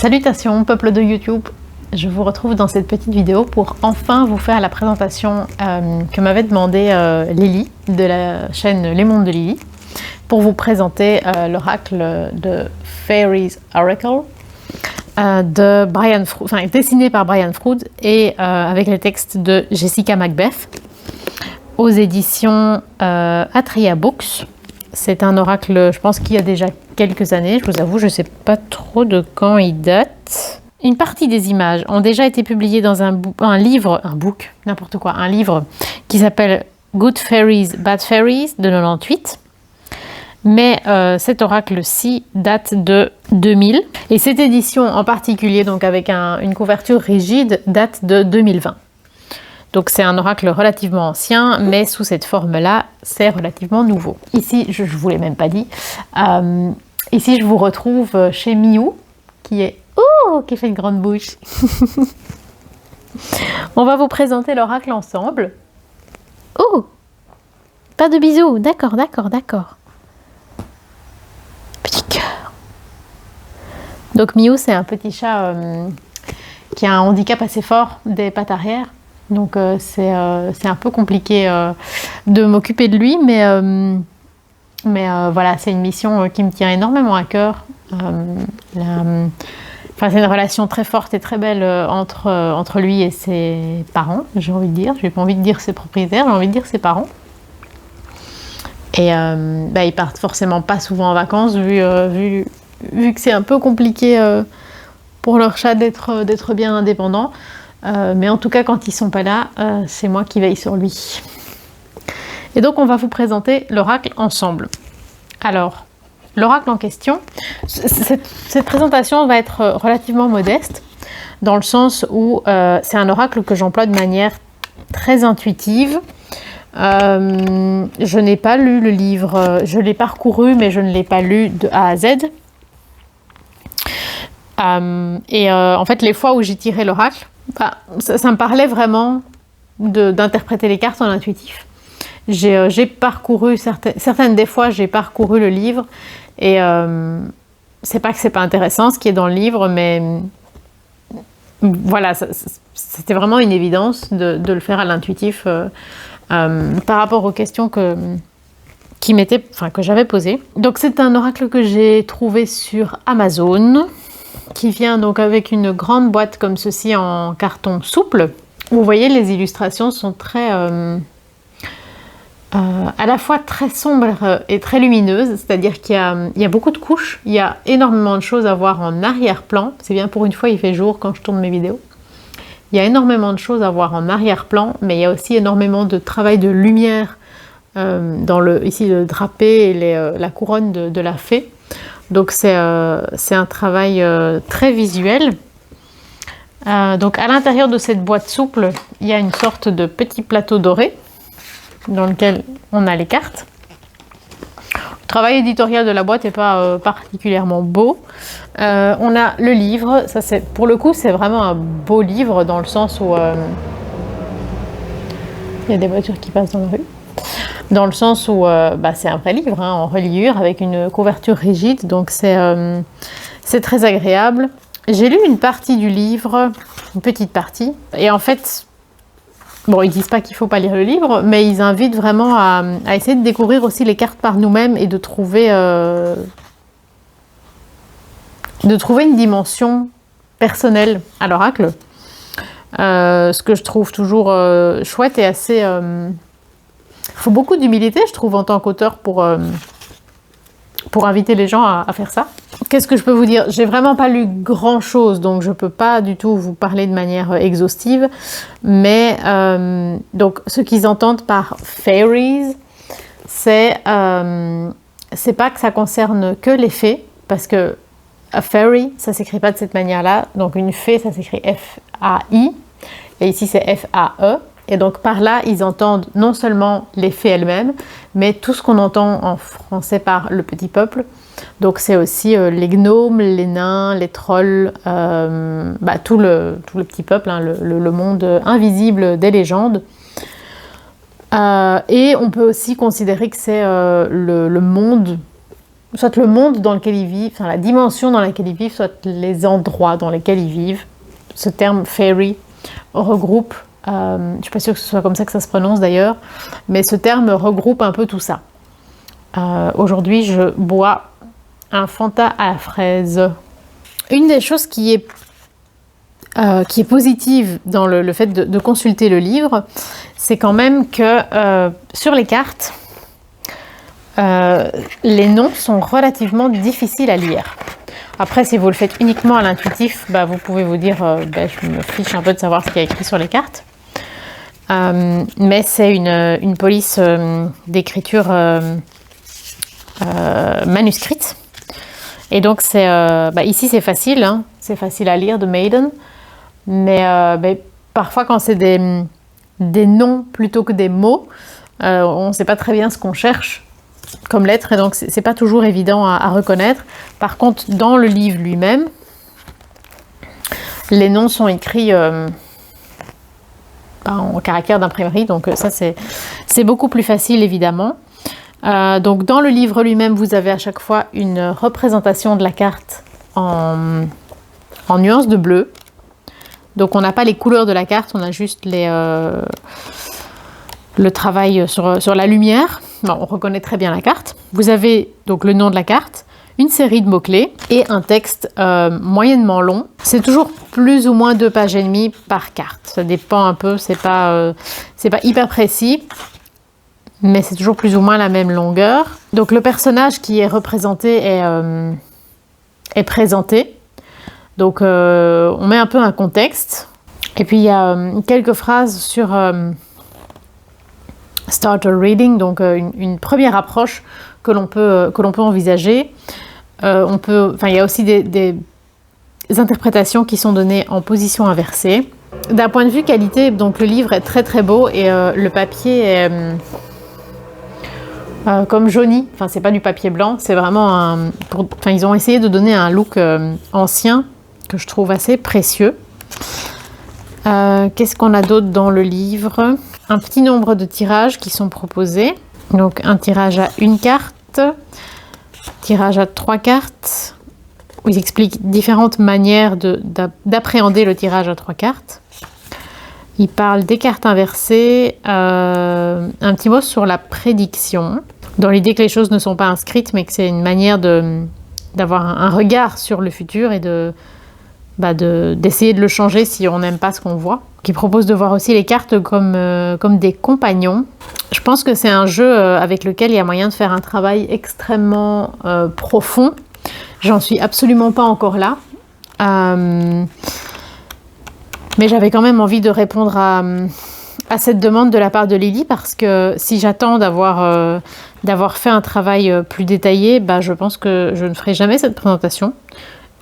Salutations peuple de YouTube, je vous retrouve dans cette petite vidéo pour enfin vous faire la présentation que m'avait demandé Lily de la chaîne Les Mondes de Lily pour vous présenter l'oracle de Fairies Oracle de Brian Froud, enfin dessiné par Brian Froud et avec les textes de Jessica Macbeth aux éditions Atria Books. C'est un oracle, je pense qu'il y a déjà quelques années, je vous avoue, je ne sais pas trop de quand il date. Une partie des images ont déjà été publiées dans un livre qui s'appelle Good Fairies, Bad Fairies de 98. Mais cet oracle-ci date de 2000. Et cette édition en particulier, donc avec une couverture rigide, date de 2020. Donc c'est un oracle relativement ancien, mais sous cette forme-là, c'est relativement nouveau. Ici, je ne vous l'ai même pas dit, ici je vous retrouve chez Miou, qui fait une grande bouche. On va vous présenter l'oracle ensemble. Oh, pas de bisous, d'accord. Petit cœur. Donc Miou, c'est un petit chat qui a un handicap assez fort des pattes arrière. Donc c'est un peu compliqué de m'occuper de lui, mais voilà, c'est une mission qui me tient énormément à cœur. C'est une relation très forte et très belle entre lui et ses parents, j'ai envie de dire. Je n'ai pas envie de dire ses propriétaires, j'ai envie de dire ses parents. Et ils partent forcément pas souvent en vacances, vu que c'est un peu compliqué pour leur chat d'être bien indépendant. Mais en tout cas, quand ils sont pas là, c'est moi qui veille sur lui. Et donc, on va vous présenter l'oracle ensemble. Alors, l'oracle en question, cette présentation va être relativement modeste, dans le sens où c'est un oracle que j'emploie de manière très intuitive. Je n'ai pas lu le livre, je l'ai parcouru, mais je ne l'ai pas lu de A à Z. En fait, les fois où j'ai tiré l'oracle, ça me parlait vraiment d'interpréter les cartes en intuitif. J'ai parcouru certaines des fois, j'ai parcouru le livre et c'est pas que c'est pas intéressant ce qui est dans le livre, mais voilà, c'était vraiment une évidence de le faire à l'intuitif par rapport aux questions que j'avais posées. Donc c'est un oracle que j'ai trouvé sur Amazon, qui vient donc avec une grande boîte comme ceci en carton souple. Vous voyez, les illustrations sont très à la fois très sombres et très lumineuses, c'est-à-dire qu'il y a beaucoup de couches, il y a énormément de choses à voir en arrière-plan. C'est bien, pour une fois il fait jour quand je tourne mes vidéos. Il y a énormément de choses à voir en arrière-plan, mais il y a aussi énormément de travail de lumière dans ici le drapé et la couronne de la fée. Donc c'est un travail très visuel. Donc à l'intérieur de cette boîte souple, il y a une sorte de petit plateau doré dans lequel on a les cartes. Le travail éditorial de la boîte n'est pas particulièrement beau. On a le livre. Pour le coup, c'est vraiment un beau livre dans le sens où il y a des voitures qui passent dans la rue. Dans le sens où c'est un vrai livre en reliure avec une couverture rigide, donc c'est très agréable. J'ai lu une partie du livre, une petite partie, et en fait, bon, ils disent pas qu'il faut pas lire le livre, mais ils invitent vraiment à essayer de découvrir aussi les cartes par nous-mêmes et de trouver une dimension personnelle à l'oracle, ce que je trouve toujours chouette et assez... Il faut beaucoup d'humilité, je trouve, en tant qu'auteur pour inviter les gens à faire ça. Qu'est-ce que je peux vous dire? J'ai vraiment pas lu grand-chose, donc je peux pas du tout vous parler de manière exhaustive. Mais donc, ce qu'ils entendent par fairies, c'est pas que ça concerne que les fées, parce que a fairy, ça s'écrit pas de cette manière-là. Donc une fée, ça s'écrit F-A-I, et ici c'est F-A-E. Et donc par là, ils entendent non seulement les fées elles-mêmes, mais tout ce qu'on entend en français par le petit peuple. Donc c'est aussi les gnomes, les nains, les trolls, tout le petit peuple, le monde invisible des légendes. Et on peut aussi considérer que c'est le monde soit le monde dans lequel ils vivent, enfin la dimension dans laquelle ils vivent, soit les endroits dans lesquels ils vivent. Ce terme fairy regroupe, je ne suis pas sûre que ce soit comme ça que ça se prononce d'ailleurs, mais ce terme regroupe un peu tout ça. Aujourd'hui, je bois un Fanta à la fraise. Une des choses qui est positive dans le fait de consulter le livre, c'est quand même que sur les cartes, les noms sont relativement difficiles à lire. Après, si vous le faites uniquement à l'intuitif, vous pouvez vous dire je me fiche un peu de savoir ce qu'il y a écrit sur les cartes. Mais c'est une police d'écriture manuscrite. Et donc, ici, c'est facile. Hein, c'est facile à lire de Maiden. Mais parfois, quand c'est des noms plutôt que des mots, on ne sait pas très bien ce qu'on cherche comme lettre. Et donc, c'est pas toujours évident à reconnaître. Par contre, dans le livre lui-même, les noms sont écrits en caractère d'imprimerie. Donc, ça, c'est beaucoup plus facile, évidemment. Donc dans le livre lui-même, vous avez à chaque fois une représentation de la carte en nuances de bleu. Donc on n'a pas les couleurs de la carte, on a juste le travail sur la lumière. Bon, on reconnaît très bien la carte. Vous avez donc le nom de la carte, une série de mots-clés et un texte moyennement long. C'est toujours plus ou moins 2 pages et demie par carte. Ça dépend un peu, c'est pas hyper précis. Mais c'est toujours plus ou moins la même longueur. Donc le personnage qui est représenté est présenté. Donc on met un peu un contexte. Et puis il y a quelques phrases sur starter reading, donc une première approche que l'on peut envisager. Il y a aussi des interprétations qui sont données en position inversée. D'un point de vue qualité, donc le livre est très très beau et le papier est comme jauni, enfin c'est pas du papier blanc, c'est vraiment ils ont essayé de donner un look ancien que je trouve assez précieux. Qu'est-ce qu'on a d'autre dans le livre? Un petit nombre de tirages qui sont proposés, donc un tirage à 1 carte, tirage à 3 cartes, où ils expliquent différentes manières d'appréhender le tirage à 3 cartes. Il parle des cartes inversées, un petit mot sur la prédiction, dans l'idée que les choses ne sont pas inscrites, mais que c'est une manière d'avoir un regard sur le futur et d'essayer de le changer si on n'aime pas ce qu'on voit. Qui propose de voir aussi les cartes comme des compagnons. Je pense que c'est un jeu avec lequel il y a moyen de faire un travail extrêmement profond. J'en suis absolument pas encore là. Mais j'avais quand même envie de répondre à cette demande de la part de Lily, parce que si j'attends d'avoir fait un travail plus détaillé, je pense que je ne ferai jamais cette présentation.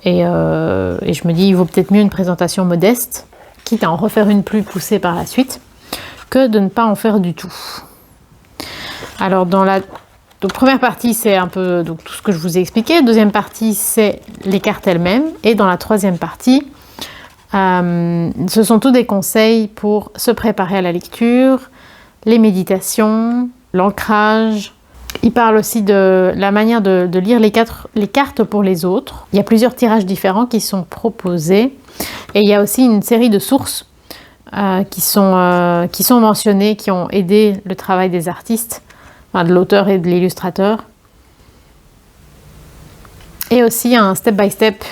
Et je me dis, il vaut peut-être mieux une présentation modeste, quitte à en refaire une plus poussée par la suite, que de ne pas en faire du tout. Alors donc, première partie, c'est un peu tout ce que je vous ai expliqué. Deuxième partie, c'est les cartes elles-mêmes. Et dans la troisième partie, ce sont tous des conseils pour se préparer à la lecture, les méditations, l'ancrage. Il parle aussi de la manière de lire les cartes pour les autres. Il y a plusieurs tirages différents qui sont proposés. Et il y a aussi une série de sources qui sont mentionnées, qui ont aidé le travail des artistes, de l'auteur et de l'illustrateur. Et aussi un step-by-step,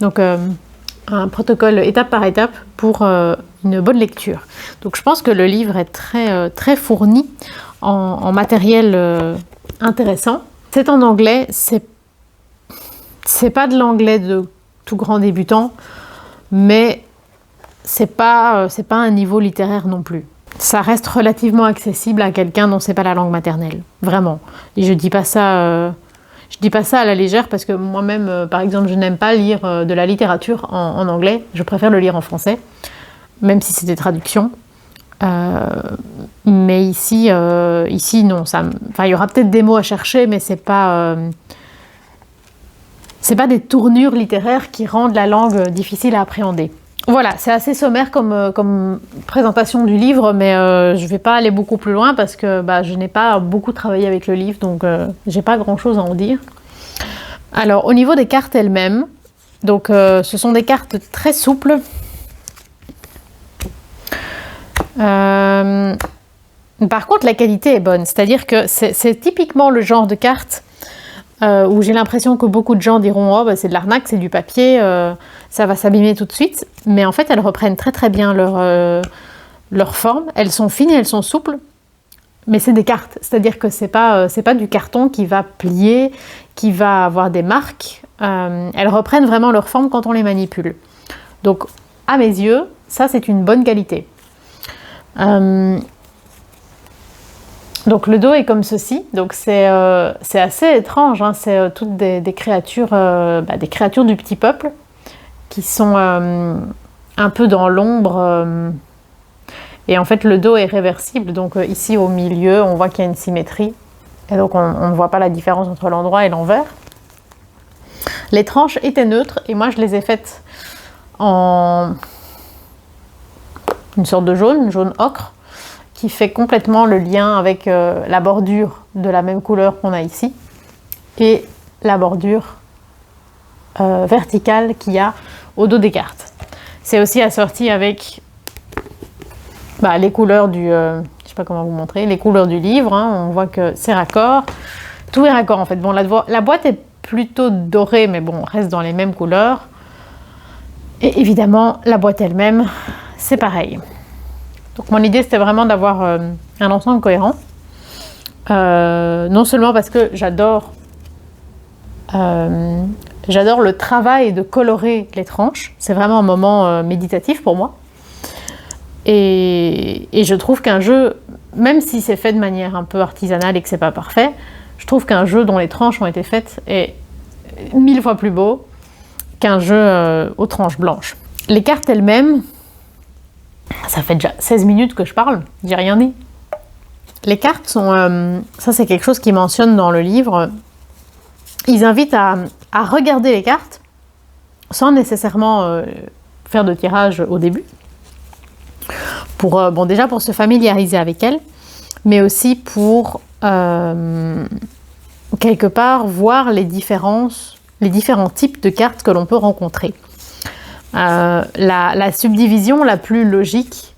donc un protocole étape par étape pour une bonne lecture. Donc je pense que le livre est très, très fourni en matériel intéressant. C'est en anglais, c'est pas de l'anglais de tout grand débutant, mais c'est pas un niveau littéraire non plus. Ça reste relativement accessible à quelqu'un dont c'est pas la langue maternelle, vraiment. Et je dis pas ça à la légère, parce que moi-même, par exemple, je n'aime pas lire de la littérature en anglais. Je préfère le lire en français, même si c'est des traductions. Mais ici non. Il y aura peut-être des mots à chercher, mais c'est pas des tournures littéraires qui rendent la langue difficile à appréhender. Voilà, c'est assez sommaire comme présentation du livre, mais je ne vais pas aller beaucoup plus loin parce que je n'ai pas beaucoup travaillé avec le livre, donc j'ai pas grand-chose à en dire. Alors au niveau des cartes elles-mêmes, donc ce sont des cartes très souples. Par contre la qualité est bonne, c'est-à-dire que c'est typiquement le genre de carte où j'ai l'impression que beaucoup de gens diront oh, bah, c'est de l'arnaque, c'est du papier, ça va s'abîmer tout de suite. Mais en fait elles reprennent très très bien leur forme, elles sont fines et elles sont souples. Mais c'est des cartes, c'est-à-dire que c'est pas du carton qui va plier, qui va avoir des marques. Elles reprennent vraiment leur forme quand on les manipule. Donc, à mes yeux, ça c'est une bonne qualité. Donc le dos est comme ceci. Donc c'est assez étrange. Hein. C'est toutes des créatures du petit peuple qui sont un peu dans l'ombre. Et en fait, le dos est réversible. Donc ici, au milieu, on voit qu'il y a une symétrie. Et donc, on ne voit pas la différence entre l'endroit et l'envers. Les tranches étaient neutres. Et moi, je les ai faites en une sorte de jaune ocre, qui fait complètement le lien avec la bordure de la même couleur qu'on a ici. Et la bordure verticale qu'il y a au dos des cartes. C'est aussi assorti avec les couleurs du, je sais pas comment vous montrer, les couleurs du livre. Hein, on voit que c'est raccord. Tout est raccord en fait. Bon, la boîte est plutôt dorée, mais bon, on reste dans les mêmes couleurs. Et évidemment, la boîte elle-même, c'est pareil. Donc mon idée, c'était vraiment d'avoir un ensemble cohérent. Non seulement parce que j'adore le travail de colorer les tranches. C'est vraiment un moment méditatif pour moi. Et je trouve qu'un jeu, même si c'est fait de manière un peu artisanale et que c'est pas parfait, je trouve qu'un jeu dont les tranches ont été faites est 1000 fois plus beau qu'un jeu aux tranches blanches. Les cartes elles-mêmes, ça fait déjà 16 minutes que je parle, j'ai rien dit. Les cartes sont, ça c'est quelque chose qu'ils mentionnent dans le livre, ils invitent à regarder les cartes sans nécessairement faire de tirage au début. Déjà pour se familiariser avec elles, mais aussi pour quelque part voir les différents types de cartes que l'on peut rencontrer. La subdivision la plus logique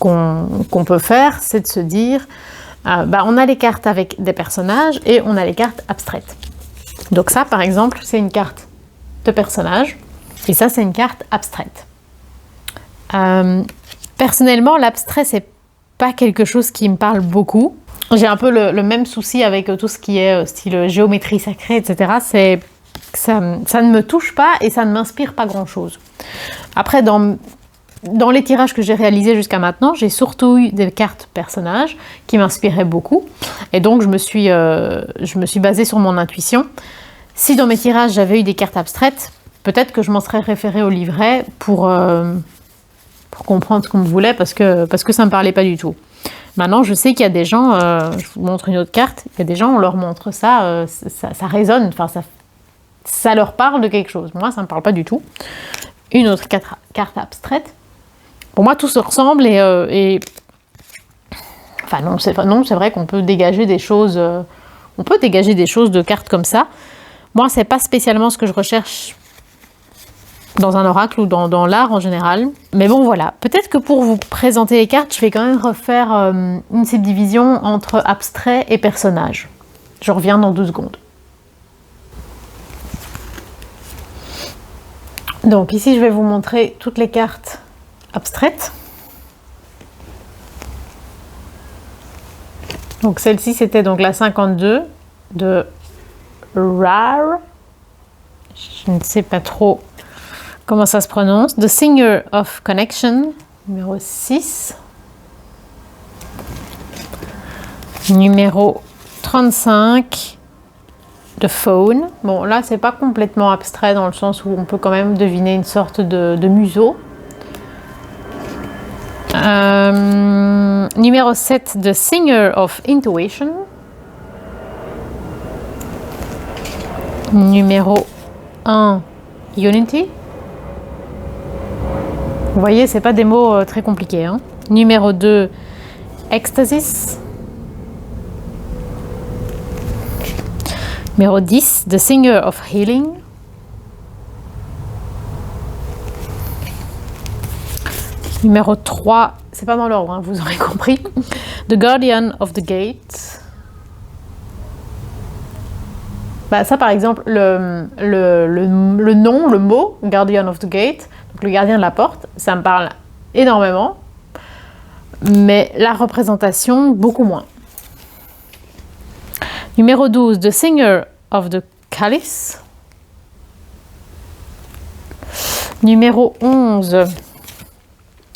qu'on peut faire, c'est de se dire on a les cartes avec des personnages et on a les cartes abstraites. Donc ça, par exemple, c'est une carte de personnage et ça, c'est une carte abstraite. Personnellement, l'abstrait, c'est pas quelque chose qui me parle beaucoup. J'ai un peu le même souci avec tout ce qui est style géométrie sacrée, etc. Ça ne me touche pas et ça ne m'inspire pas grand-chose. Après, dans les tirages que j'ai réalisés jusqu'à maintenant, j'ai surtout eu des cartes personnages qui m'inspiraient beaucoup. Et donc, je me suis basée sur mon intuition. Si dans mes tirages, j'avais eu des cartes abstraites, peut-être que je m'en serais référée au livret pour comprendre ce qu'on me voulait parce que ça ne me parlait pas du tout. Maintenant, je sais qu'il y a des gens, je vous montre une autre carte, il y a des gens, on leur montre ça, ça résonne, enfin ça leur parle de quelque chose. Moi, ça ne me parle pas du tout. Une autre carte abstraite. Pour moi, tout se ressemble enfin non, c'est vrai qu'on peut dégager des choses, de cartes comme ça. Moi, c'est pas spécialement ce que je recherche dans un oracle ou dans l'art en général. Mais bon, voilà. Peut-être que pour vous présenter les cartes, je vais quand même refaire une subdivision entre abstrait et personnage. Je reviens dans 12 secondes. Donc ici, je vais vous montrer toutes les cartes abstraites. Donc celle-ci, c'était donc la 52 de Rare. Je ne sais pas trop comment ça se prononce. The Singer of Connection, numéro 6. Numéro 35 de Phone. Bon, là, c'est pas complètement abstrait dans le sens où on peut quand même deviner une sorte de museau. Numéro 7 de Singer of Intuition. Numéro 1, Unity. Vous voyez, c'est pas des mots très compliqués. Hein. Numéro 2, Ecstasis. Numéro 10, The Singer of Healing. Numéro 3, c'est pas dans l'ordre, hein, vous aurez compris. The Guardian of the Gate. Bah, ça, par exemple, le nom, le mot Guardian of the Gate, donc le gardien de la porte, ça me parle énormément, mais la représentation, beaucoup moins. Numéro 12, The Singer of the Chalice. Numéro 11,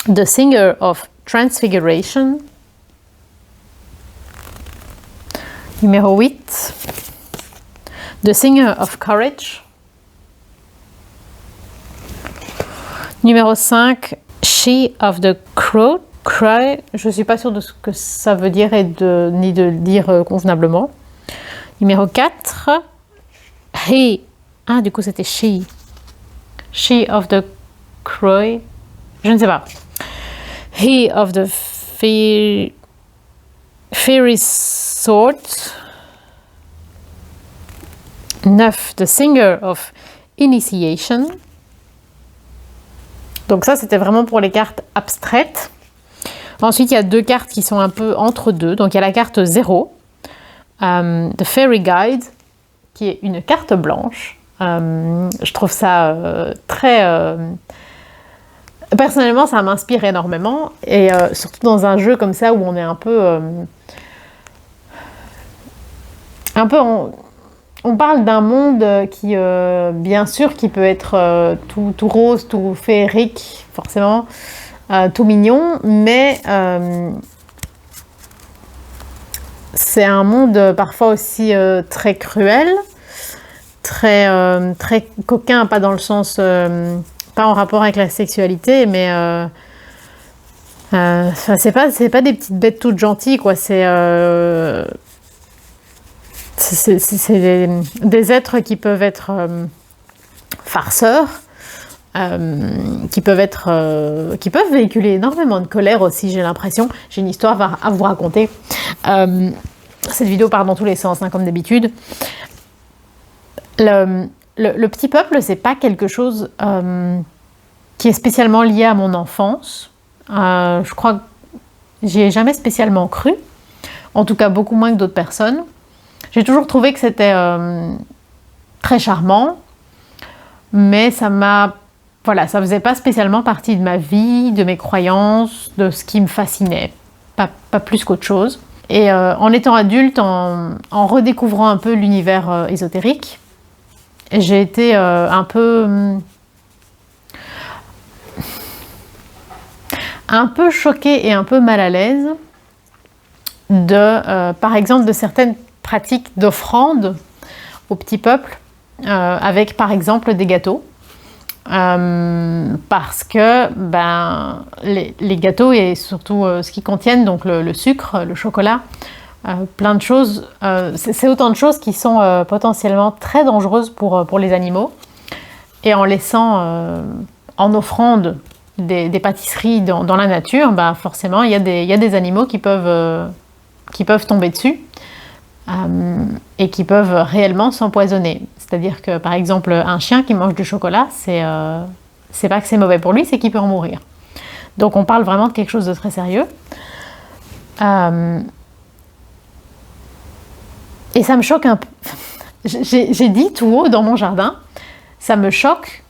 The Singer of Transfiguration. Numéro 8, The Singer of Courage. Numéro 5, She of the Cry. Je ne suis pas sûre de ce que ça veut dire ni de le dire convenablement. Numéro 4, He. Ah, du coup, c'était She. She of the Cry. Je ne sais pas. He of the Fairy Sword. 9, The Singer of Initiation. Donc ça, c'était vraiment pour les cartes abstraites. Ensuite, il y a 2 cartes qui sont un peu entre deux. Donc il y a la carte 0, The Fairy Guide, qui est une carte blanche. Je trouve ça très... Personnellement, ça m'inspire énormément. Et surtout dans un jeu comme ça où on est un peu on parle d'un monde qui, bien sûr, qui peut être tout rose, tout féerique, forcément, tout mignon, mais c'est un monde parfois aussi très cruel, très coquin, pas dans le sens, pas en rapport avec la sexualité, mais c'est pas des petites bêtes toutes gentilles, quoi. C'est des êtres qui peuvent être farceurs, qui peuvent véhiculer énormément de colère aussi, j'ai l'impression. J'ai une histoire à vous raconter. Cette vidéo part dans tous les sens, hein, comme d'habitude. Le petit peuple, c'est pas quelque chose qui est spécialement lié à mon enfance. Je crois que j'y ai jamais spécialement cru. En tout cas, beaucoup moins que d'autres personnes. J'ai toujours trouvé que c'était très charmant, mais ça faisait pas spécialement partie de ma vie, de mes croyances, de ce qui me fascinait, pas plus qu'autre chose. Et en étant adulte, en redécouvrant un peu l'univers ésotérique, j'ai été un peu choquée et un peu mal à l'aise par exemple, de certaines pratiques d'offrande au petit peuple, avec par exemple des gâteaux, parce que les gâteaux et surtout ce qu'ils contiennent, donc le sucre, le chocolat, plein de choses, c'est autant de choses qui sont potentiellement très dangereuses pour les animaux. Et en laissant en offrande des pâtisseries dans la nature, forcément il y a des animaux qui peuvent tomber dessus. Et qui peuvent réellement s'empoisonner. C'est-à-dire que, par exemple, un chien qui mange du chocolat, c'est pas que c'est mauvais pour lui, c'est qu'il peut en mourir. Donc on parle vraiment de quelque chose de très sérieux. Et ça me choque un peu. J'ai dit tout haut dans mon jardin, ça me choque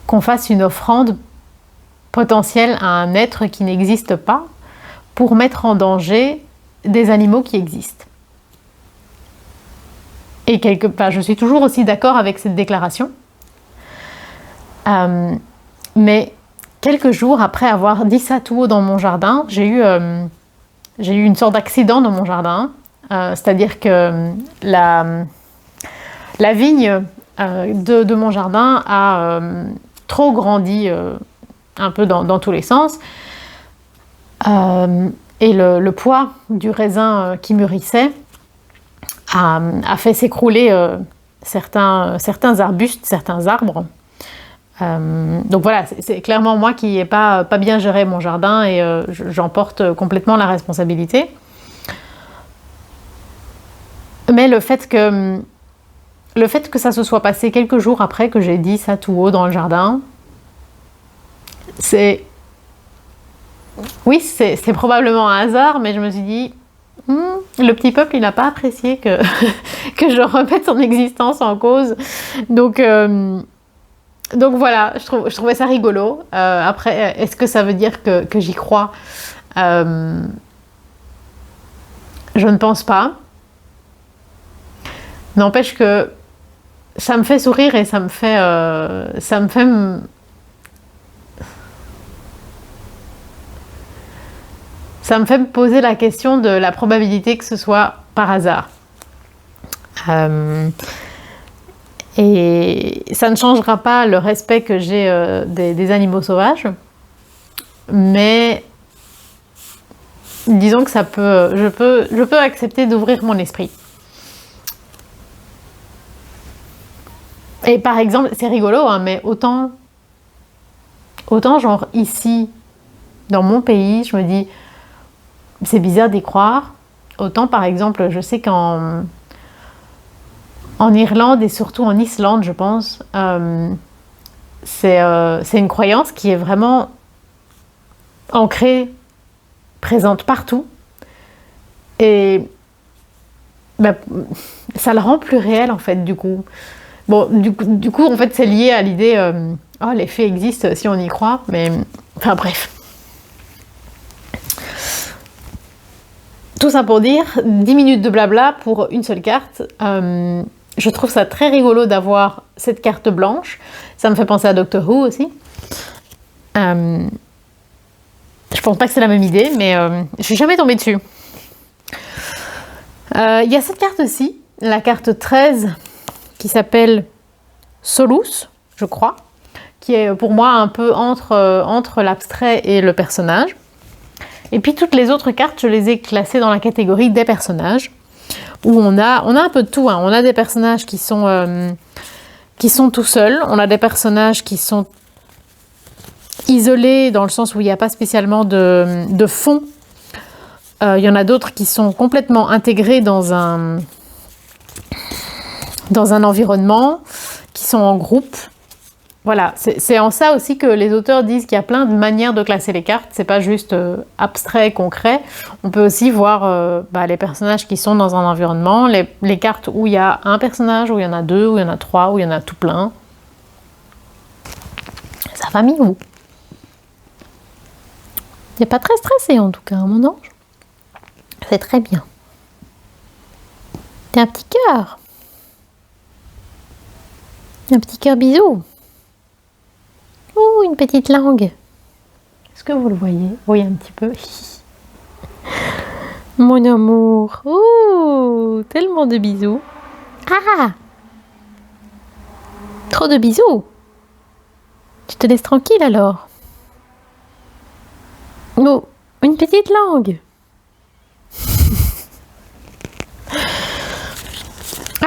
qu'on fasse une offrande potentielle à un être qui n'existe pas pour mettre en danger des animaux qui existent. Et je suis toujours aussi d'accord avec cette déclaration. Mais quelques jours après avoir dit ça tout haut dans mon jardin, j'ai eu une sorte d'accident dans mon jardin. C'est-à-dire que la vigne de mon jardin a trop grandi un peu dans tous les sens. Et le poids du raisin qui mûrissait a fait s'écrouler certains arbustes, certains arbres. Donc voilà, c'est clairement moi qui n'ai pas bien géré mon jardin et j'en porte complètement la responsabilité. Mais le fait que ça se soit passé quelques jours après que j'ai dit ça tout haut dans le jardin, c'est probablement un hasard, mais je me suis dit, le petit peuple, il n'a pas apprécié que, que je remette son existence en cause. Donc voilà, je trouvais ça rigolo. Après, est-ce que ça veut dire que j'y crois? Je ne pense pas. N'empêche que ça me fait sourire et ça me fait me poser la question de la probabilité que ce soit par hasard. Et ça ne changera pas le respect que j'ai des animaux sauvages, mais disons que je peux accepter d'ouvrir mon esprit. Et par exemple, c'est rigolo, hein, mais autant genre ici, dans mon pays, je me dis, c'est bizarre d'y croire. Autant par exemple, je sais qu'en Irlande et surtout en Islande, je pense, c'est une croyance qui est vraiment ancrée, présente partout. Et ça le rend plus réel en fait, du coup. Bon, du coup, en fait, c'est lié à l'idée, les fées existent si on y croit, mais enfin bref. Tout ça pour dire, 10 minutes de blabla pour une seule carte. Je trouve ça très rigolo d'avoir cette carte blanche. Ça me fait penser à Doctor Who aussi. Je pense pas que c'est la même idée, mais je suis jamais tombée dessus. Il y a cette carte-ci, la carte 13, qui s'appelle Solus, je crois, qui est pour moi un peu entre l'abstrait et le personnage. Et puis toutes les autres cartes, je les ai classées dans la catégorie des personnages, où on a un peu de tout, hein. On a des personnages qui sont tout seuls, on a des personnages qui sont isolés dans le sens où il n'y a pas spécialement de fond. Il y en a d'autres qui sont complètement intégrés dans un environnement, qui sont en groupe. Voilà, c'est en ça aussi que les auteurs disent qu'il y a plein de manières de classer les cartes. C'est pas juste abstrait, concret. On peut aussi voir les personnages qui sont dans un environnement, les cartes où il y a un personnage, où il y en a deux, où il y en a trois, où il y en a tout plein. Sa famille où? C'est pas très stressé en tout cas, hein, mon ange. C'est très bien. T'es un petit cœur. Un petit cœur bisou. Oh, une petite langue. Est-ce que vous le voyez? Oui, un petit peu. Mon amour. Oh, tellement de bisous. Ah! Trop de bisous. Tu te laisses tranquille alors. Oh, une petite langue.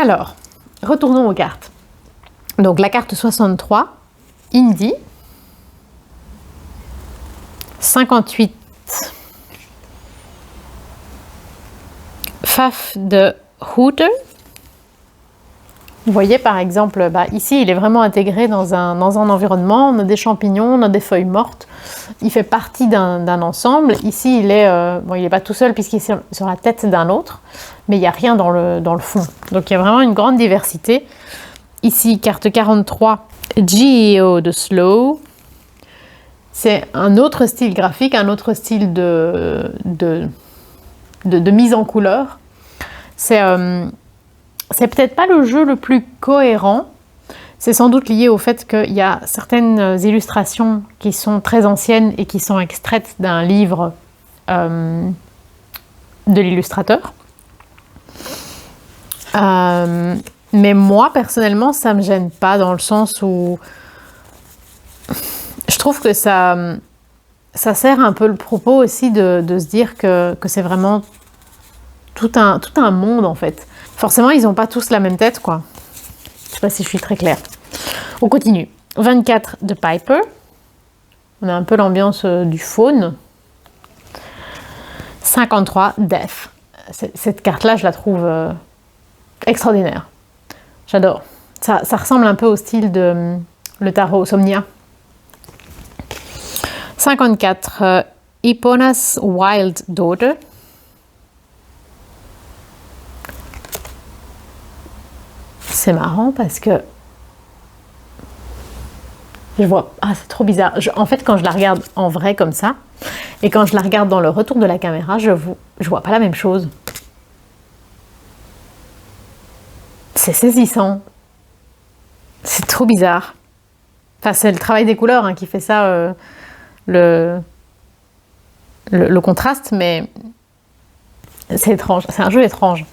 Alors, retournons aux cartes. Donc la carte 63, Indy. 58, Faf de Hooter. Vous voyez par exemple, ici il est vraiment intégré dans un environnement, on a des champignons, on a des feuilles mortes, il fait partie d'un ensemble. Ici il est pas tout seul puisqu'il est sur la tête d'un autre, mais il n'y a rien dans le fond. Donc il y a vraiment une grande diversité. Ici, carte 43, GEO de Slow. C'est un autre style graphique, un autre style de mise en couleur. C'est peut-être pas le jeu le plus cohérent. C'est sans doute lié au fait qu'il y a certaines illustrations qui sont très anciennes et qui sont extraites d'un livre de l'illustrateur. Mais moi, personnellement, ça me gêne pas dans le sens où je trouve que ça sert un peu le propos aussi de se dire que c'est vraiment tout un monde en fait. Forcément, ils n'ont pas tous la même tête, quoi. Je sais pas si je suis très claire. On continue. 24 de Piper. On a un peu l'ambiance du faune. 53, Death. Cette carte-là, je la trouve extraordinaire. J'adore. Ça ressemble un peu au style de le tarot Somnia. 54. Epona's Wild Daughter. C'est marrant parce que je vois... Ah, c'est trop bizarre. En fait, quand je la regarde en vrai comme ça, et quand je la regarde dans le retour de la caméra, je vois pas la même chose. C'est saisissant. C'est trop bizarre. Enfin, c'est le travail des couleurs qui fait ça, le contraste, mais c'est étrange. C'est un jeu étrange.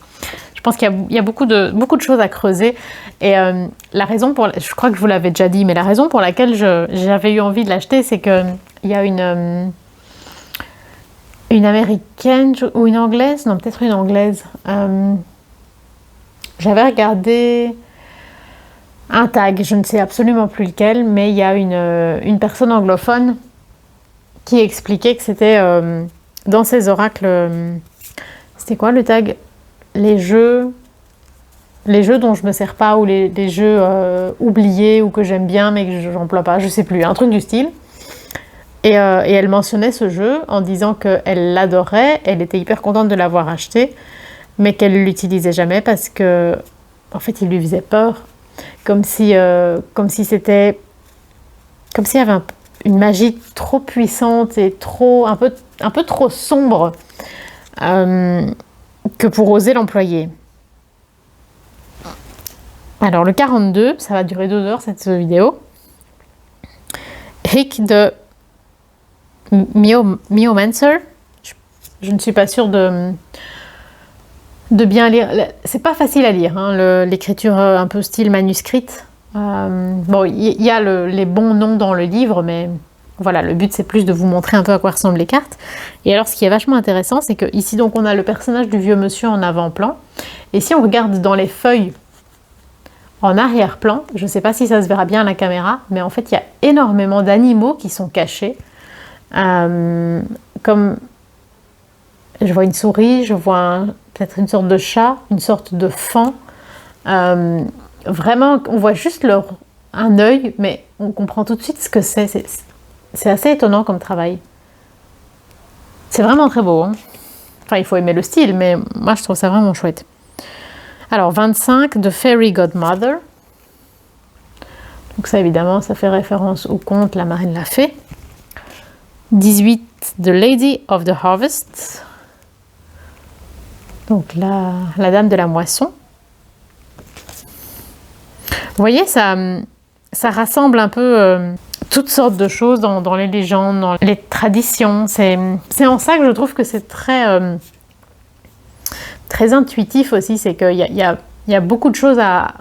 Je pense qu'il y a beaucoup de choses à creuser. Et la raison pour... Je crois que je vous l'avais déjà dit, mais la raison pour laquelle j'avais eu envie de l'acheter, c'est qu'il y a une américaine ou une anglaise, non, peut-être une anglaise. J'avais regardé un tag, je ne sais absolument plus lequel, mais il y a une personne anglophone qui expliquait que c'était dans ses oracles... c'était quoi le tag? Les jeux dont je me sers pas, ou les jeux oubliés ou que j'aime bien mais que j'emploie pas, je sais plus, un truc du style. Et elle mentionnait ce jeu en disant qu'elle l'adorait, elle était hyper contente de l'avoir acheté, mais qu'elle ne l'utilisait jamais parce que, en fait, il lui faisait peur, comme s'il y avait une magie trop puissante et un peu trop sombre. Que pour oser l'employer. Alors le 42, ça va durer 2 heures cette vidéo. Rick de Miomancer. Je ne suis pas sûre de bien lire. C'est pas facile à lire, l'écriture un peu style manuscrite. Bon, il y a les bons noms dans le livre, mais voilà, le but c'est plus de vous montrer un peu à quoi ressemblent les cartes. Et alors ce qui est vachement intéressant, c'est que ici donc on a le personnage du vieux monsieur en avant-plan. Et si on regarde dans les feuilles en arrière-plan, je ne sais pas si ça se verra bien à la caméra, mais en fait il y a énormément d'animaux qui sont cachés. Comme je vois une souris, je vois peut-être une sorte de chat, une sorte de faon. Vraiment, on voit juste un œil, mais on comprend tout de suite ce que c'est. C'est assez étonnant comme travail. C'est vraiment très beau. Enfin, il faut aimer le style, mais moi, je trouve ça vraiment chouette. Alors, 25, de Fairy Godmother. Donc ça, évidemment, ça fait référence au conte La Marraine la Fée. 18, The Lady of the Harvest. Donc, la Dame de la Moisson. Vous voyez, ça rassemble un peu... toutes sortes de choses dans les légendes, dans les traditions. C'est en ça que je trouve que c'est très intuitif aussi. C'est qu'il y a beaucoup de choses à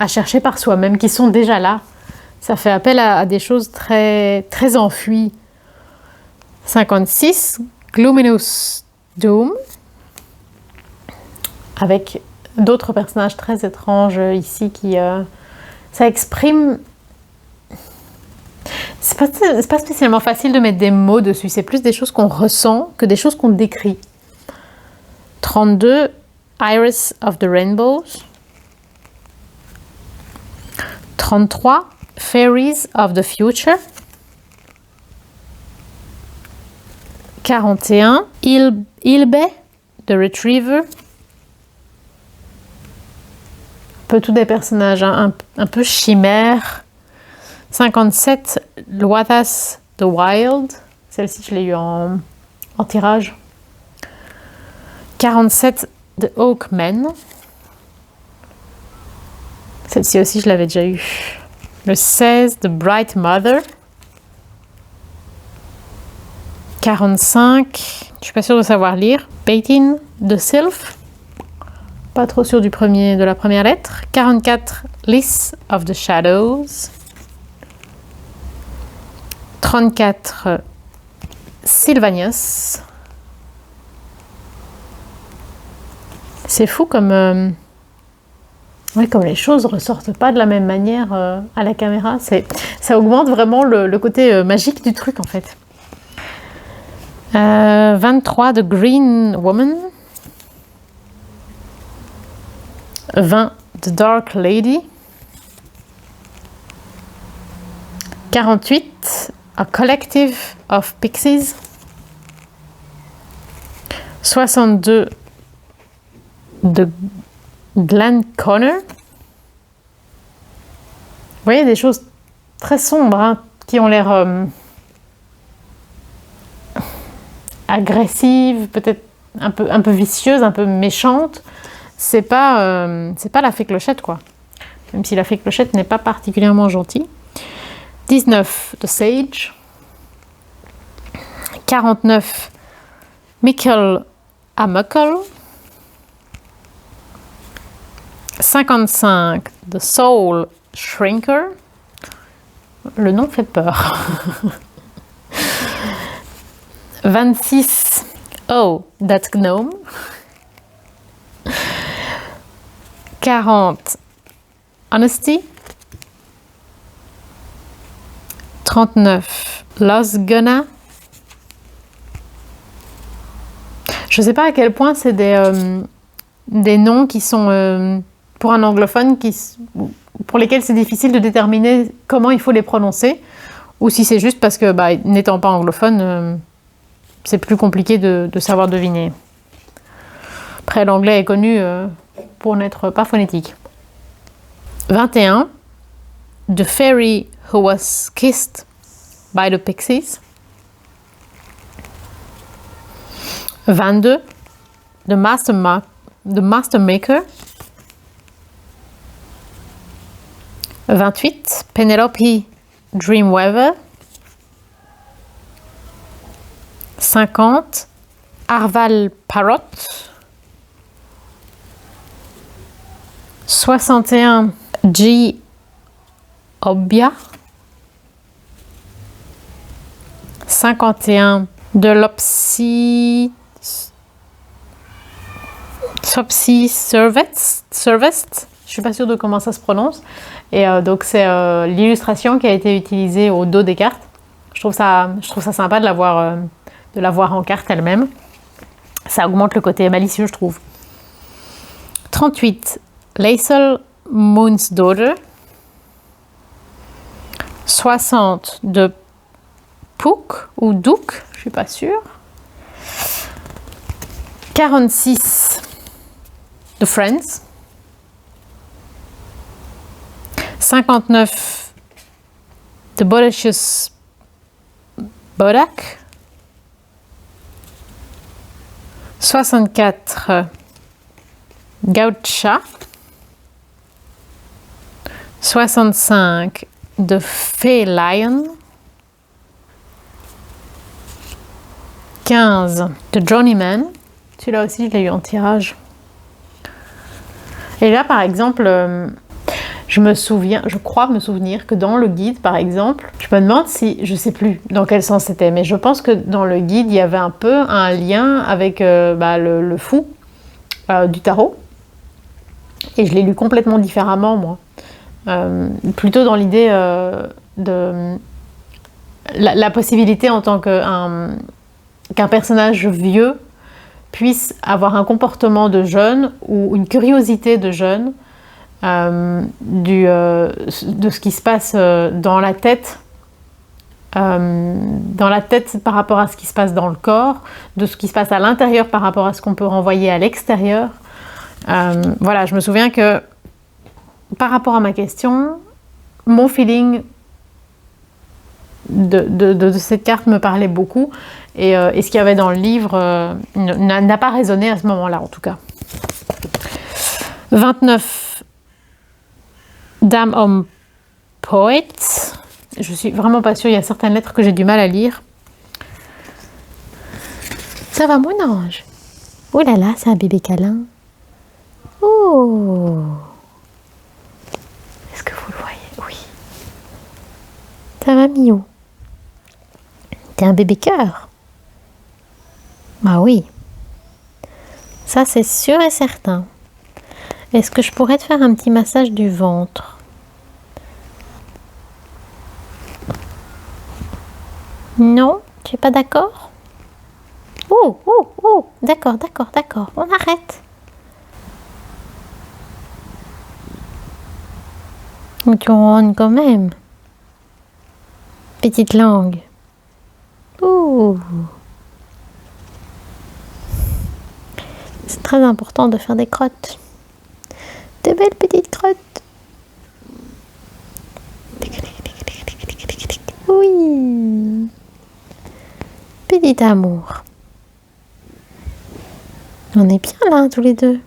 chercher par soi-même qui sont déjà là. Ça fait appel à des choses très, très enfuies. 56, Glominous Doom. Avec d'autres personnages très étranges ici qui... ça exprime... C'est pas spécialement facile de mettre des mots dessus, c'est plus des choses qu'on ressent que des choses qu'on décrit. 32, Iris of the Rainbows. 33, Fairies of the Future. 41, Ilbe, the Retriever. Un peu tous des personnages un peu chimères. 57, Loathas the Wild. Celle-ci, je l'ai eu en tirage. 47, The Oakmen. Celle-ci aussi, je l'avais déjà eu. Le 16, The Bright Mother. 45, je suis pas sûre de savoir lire. Baitin the Sylph. Pas trop sûre de la première lettre. 44, Lys of the Shadows. 34, Sylvanius. C'est fou comme les choses ressortent pas de la même manière à la caméra. Ça augmente vraiment le côté magique du truc en fait. 23, The Green Woman. 20, The Dark Lady. 48, A Collective of Pixies. 62, The Glen Connor. Vous voyez, des choses très sombres, hein, qui ont l'air agressives, peut-être un peu vicieuses, un peu méchantes. C'est pas la fée Clochette, quoi. Même si la fée Clochette n'est pas particulièrement gentille. 19, The Sage. 49, Michael Amuckle. 55, The Soul Shrinker. Le nom fait peur. 26, Oh, That Gnome. 40, Honesty. 39, Los Gunna. Je ne sais pas à quel point c'est des noms qui sont, pour un anglophone, pour lesquels c'est difficile de déterminer comment il faut les prononcer, ou si c'est juste parce que, n'étant pas anglophone, c'est plus compliqué de savoir deviner. Après, l'anglais est connu pour n'être pas phonétique. 21, The Fairy Who Was Kissed by the Pixies. 22, The Master Maker. 28, Penelope Dreamweaver. 50, Arval Parrot. 61, G. Obia. 51, de Lopsy Servest. Je suis pas sûre de comment ça se prononce. Et donc c'est l'illustration qui a été utilisée au dos des cartes. Je trouve ça sympa de la voir en carte elle-même. Ça augmente le côté malicieux, je trouve. 38, Lae'zel Moon's Daughter. 60, de Pook ou Dook, je suis pas sûre. 46, The Friends. 59, The Bodacious Bodak. 64, Gaucha. 65, The Fey Lion. 15, The Journeyman. Celui-là aussi, je l'ai eu en tirage. Et là, par exemple, je crois me souvenir que dans le guide, par exemple, je me demande si, je sais plus dans quel sens c'était, mais je pense que dans le guide, il y avait un peu un lien avec le fou du tarot. Et je l'ai lu complètement différemment, moi. Plutôt dans l'idée de la possibilité en tant qu'un personnage vieux puisse avoir un comportement de jeune ou une curiosité de jeune de ce qui se passe dans la tête par rapport à ce qui se passe dans le corps, de ce qui se passe à l'intérieur par rapport à ce qu'on peut renvoyer à l'extérieur. Voilà, je me souviens que par rapport à ma question, mon feeling de cette carte me parlait beaucoup et ce qu'il y avait dans le livre n'a pas résonné à ce moment-là en tout cas. 29, Dame Homme Poet. Je suis vraiment pas sûre, il y a certaines lettres que j'ai du mal à lire. Ça va mon ange? Oh là là, c'est un bébé câlin. Oh! Est-ce que vous le voyez? Oui. Ça va, Miou? T'es un bébé cœur? Bah oui. Ça, c'est sûr et certain. Est-ce que je pourrais te faire un petit massage du ventre? Non? Tu es pas d'accord? Oh, d'accord, on arrête. Ou tu ronronnes quand même. Petite langue. Ouh. C'est très important de faire des crottes. De belles petites crottes. Oui. Petit amour. On est bien là, tous les deux.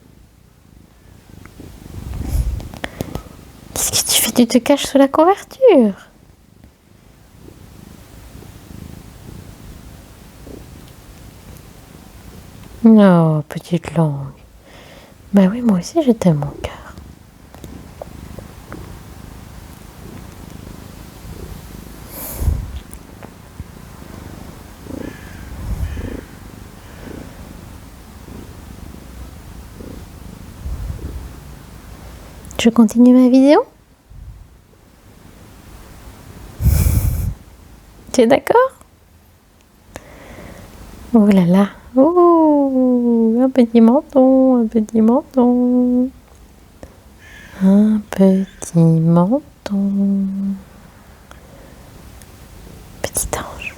Qu'est-ce que tu fais? Tu te caches sous la couverture. Oh, petite langue. Ben oui, moi aussi, je t'aime, mon cœur. Je continue ma vidéo? Tu es d'accord? Oh là là. Oh, un petit menton, un petit menton. Un petit menton. Petit ange.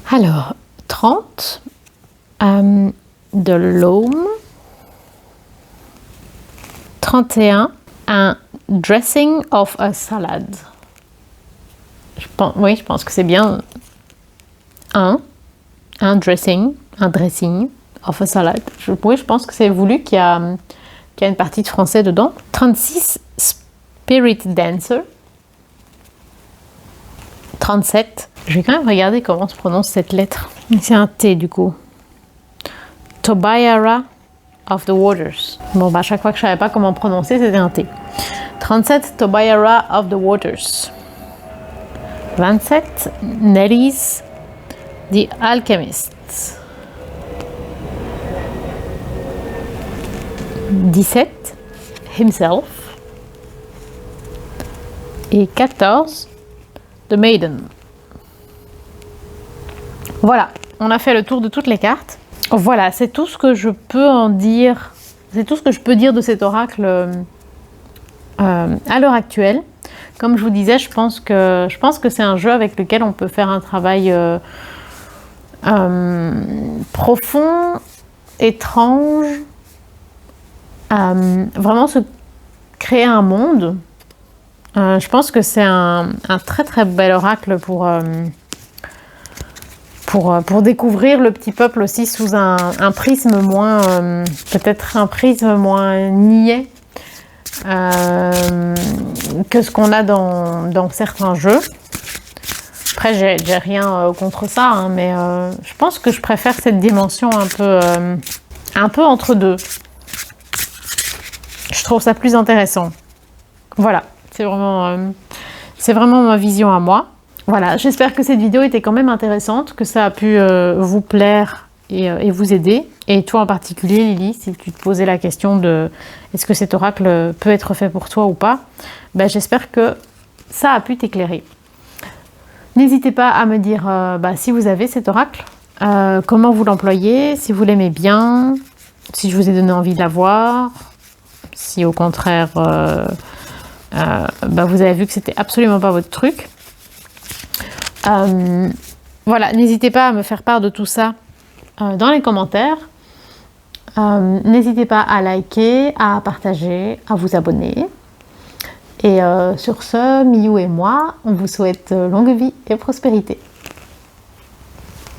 Alors, 30 de l'aume. 31, un dressing of a salad. Oui, je pense que c'est bien un dressing of a salad. Oui, je pense que c'est voulu qu'il y a une partie de français dedans. 36, spirit dancer. 37, je vais quand même regarder comment se prononce cette lettre. C'est un T du coup. Tobiara of the Waters. Bon, bah, à chaque fois que je savais pas comment prononcer, c'était un T. 37, Tobiara of the Waters. 27, Nelly's The Alchemist. 17, Himself. Et 14, The Maiden. Voilà, on a fait le tour de toutes les cartes. Voilà, c'est tout ce que je peux en dire. C'est tout ce que je peux dire de cet oracle à l'heure actuelle. Comme je vous disais, je pense que c'est un jeu avec lequel on peut faire un travail profond, étrange, vraiment se créer un monde. Je pense que c'est un très très bel oracle pour découvrir le petit peuple aussi sous un prisme moins, peut-être un prisme moins niais que ce qu'on a dans certains jeux. Après, j'ai rien contre ça, hein, mais je pense que je préfère cette dimension un peu entre deux. Je trouve ça plus intéressant. Voilà, c'est vraiment ma vision à moi. Voilà, j'espère que cette vidéo était quand même intéressante, que ça a pu vous plaire et vous aider. Et toi en particulier, Lily, si tu te posais la question de est-ce que cet oracle peut être fait pour toi ou pas, ben, j'espère que ça a pu t'éclairer. N'hésitez pas à me dire si vous avez cet oracle, comment vous l'employez, si vous l'aimez bien, si je vous ai donné envie de l'avoir, si au contraire vous avez vu que c'était absolument pas votre truc. Voilà, n'hésitez pas à me faire part de tout ça dans les commentaires. N'hésitez pas à liker, à partager, à vous abonner. Et sur ce, Miou et moi, on vous souhaite longue vie et prospérité.